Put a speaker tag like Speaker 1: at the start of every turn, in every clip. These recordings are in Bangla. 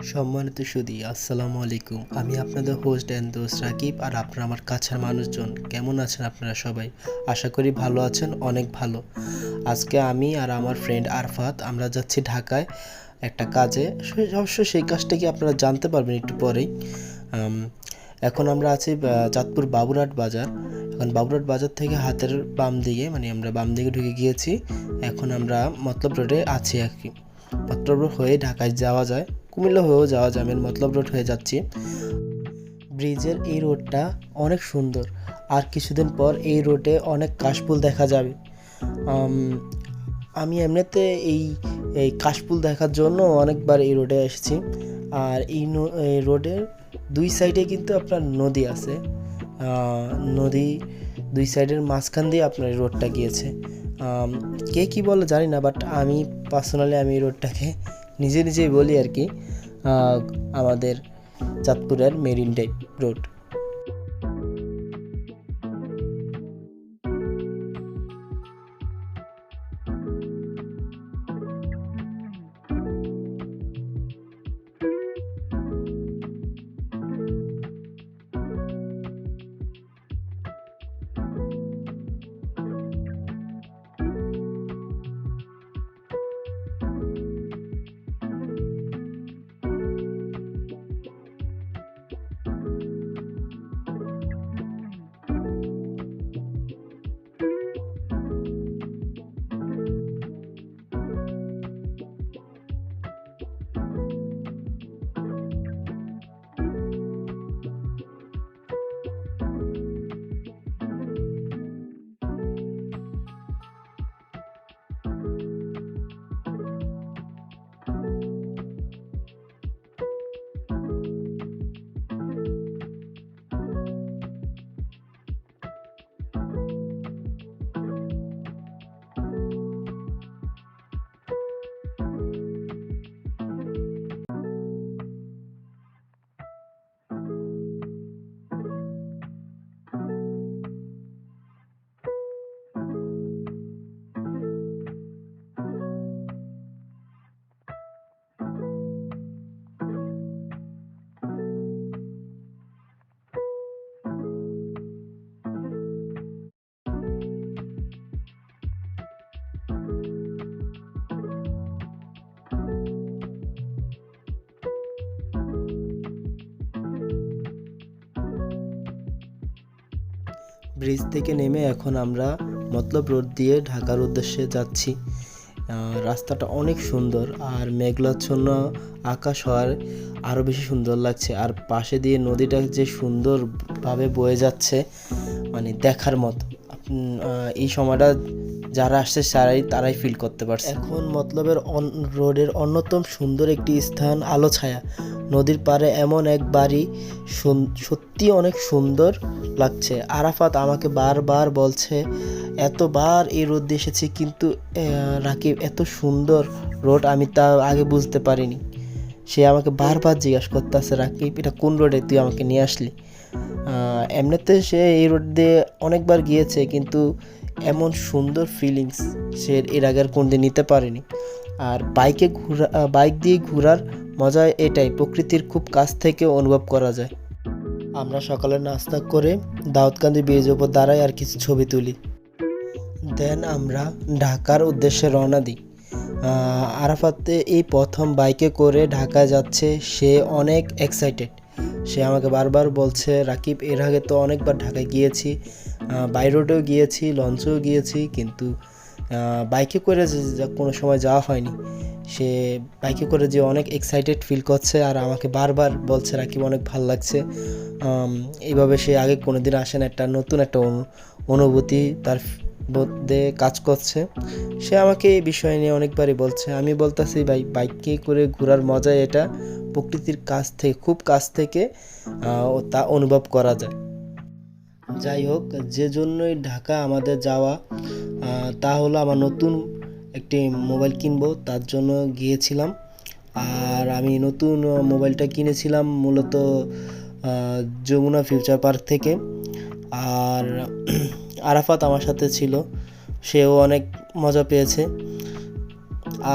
Speaker 1: সম্মানিত সুধী, আসসালামু আলাইকুম। আমি আপনাদের হোস্ট অ্যান্ড দোস্ত রাকিব, আর আপনারা আমার কাছের মানুষজন। কেমন আছেন আপনারা সবাই? আশা করি ভালো আছেন, অনেক ভালো। আজকে আমি আর আমার ফ্রেন্ড আরফাত আমরা যাচ্ছি ঢাকায় একটা কাজে। অবশ্য সেই কাজটা কি আপনারা জানতে পারবেন একটু পরেই। এখন আমরা আছি চাঁদপুর বাবুরহাট বাজার। এখন বাবুরহাট বাজার থেকে হাতের বাম দিকে, মানে আমরা বাম দিকে ঢুকে গিয়েছি। এখন আমরা মতলব রোডে আছি আর কি। মতলব রোড হয়ে ঢাকায় যাওয়া যায়, কুমিল্লা হয়েও যাওয়া যায়। আমি মতলব রোড হয়ে যাচ্ছি। ব্রিজের এই রোডটা অনেক সুন্দর, আর কিছুদিন পর এই রোডে অনেক কাশফুল দেখা যাবে। আমি এমনিতে এই কাশফুল দেখার জন্য অনেকবার এই রোডে এসেছি। আর এই রোডের দুই সাইডে কিন্তু আপনার নদী আছে। নদী দুই সাইডের মাঝখান দিয়ে আপনার এই রোডটা গিয়েছে। কে কী বলে জানি না, বাট আমি পার্সোনালি এই রোডটাকে নিজেই বলি আর কি, আমাদের চাঁদপুরের মেরিন ড্রাইভ রোড। ব্রিজ থেকে নেমে এখন আমরা মতলব রোড দিয়ে ঢাকার উদ্দেশ্যে যাচ্ছি। রাস্তাটা অনেক সুন্দর, আর মেঘলাচ্ছন্ন আকাশ হওয়ার আরও বেশি সুন্দর লাগছে। আর পাশে দিয়ে নদীটা যে সুন্দরভাবে বয়ে যাচ্ছে, মানে দেখার মতো। এই সময়টা যারা আসছে তারাই ফিল করতে পারছে। এখন মতলবের রোডের অন্যতম সুন্দর একটি স্থান আলো ছায়া। নদীর পাড়ে এমন এক বাড়ি, সত্যি অনেক সুন্দর লাগছে। আরাফাত আমাকে বারবার বলছে, এতবার এই রোড দিয়ে এসেছি, কিন্তু রাকিব এত সুন্দর রোড আমি তা আগে বুঝতে পারিনি। সে আমাকে বারবার জিজ্ঞাসা করতেছে, রাকিব এটা কোন রোডে তুই আমাকে নিয়ে আসলি। এমনিতে সে এই রোড দিয়ে অনেকবার গিয়েছে, কিন্তু এমন সুন্দর ফিলিংস সে এর আগে আর কোনদিন নিতে পারেনি। আর বাইক দিয়ে ঘোরার মজা এটাই, প্রকৃতির খুব কাছ থেকে অনুভব করা যায়। আমরা সকালে নাস্তা করে দাউদকান্দি ব্রিজের উপর দাঁড়াই আর কিছু ছবি তুলি। দেন আমরা ঢাকার উদ্দেশ্যে রওনা দিই। আরাফাতে এই প্রথম বাইকে করে ঢাকায় যাচ্ছে, সে অনেক এক্সাইটেড। সে আমাকে বারবার বলছে, রাকিব এর আগে তো অনেকবার ঢাকায় গিয়েছি, বাই রোডেও গিয়েছি, লঞ্চেও গিয়েছি, কিন্তু বাইকে করে কোনো সময় যাওয়া হয়নি। সে বাইকে করে যে অনেক এক্সাইটেড ফিল করছে, আর আমাকে বারবার বলছে রাকিব অনেক ভাল লাগছে। এইভাবে সে আগে কোনো দিন আসে না, নতুন একটা অনুভূতি তার মধ্যে কাজ করছে। সে আমাকে এই বিষয় নিয়ে অনেকবারই বলছে। আমি বলতেছি বাইকে করে ঘোরার মজা এটা, প্রকৃতির খুব কাছ থেকে তা অনুভব করা যায়। যাই হোক, যে জন্যই ঢাকা আমাদের যাওয়া, তা হলো আমার নতুন একটি মোবাইল কিনবো, তার জন্য গিয়েছিলাম। আর আমি নতুন মোবাইলটা কিনেছিলাম মূলত যমুনা ফিউচার পার্ক থেকে। আর আরাফাত আমার সাথে ছিল, সেও অনেক মজা পেয়েছে।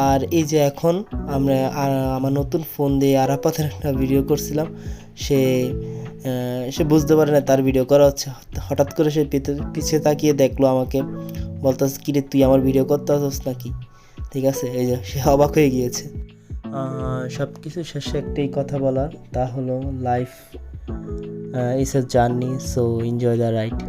Speaker 1: আর এই যে এখন আমরা আমার নতুন ফোন দিয়ে আরাফাতের একটা ভিডিও করছিলাম, সে বুঝতে পারে না তার ভিডিও করা হচ্ছে। হঠাৎ করে সে পিছিয়ে তাকিয়ে দেখলো আমাকে, বলতেছে কিরে তুই আমার ভিডিও করতে আসছিস নাকি। ঠিক আছে, এই যে সে অবাক হয়ে গিয়েছে। সব কিছু শেষে একটাই কথা বলার, তা হলো life is a journey, so enjoy the ride.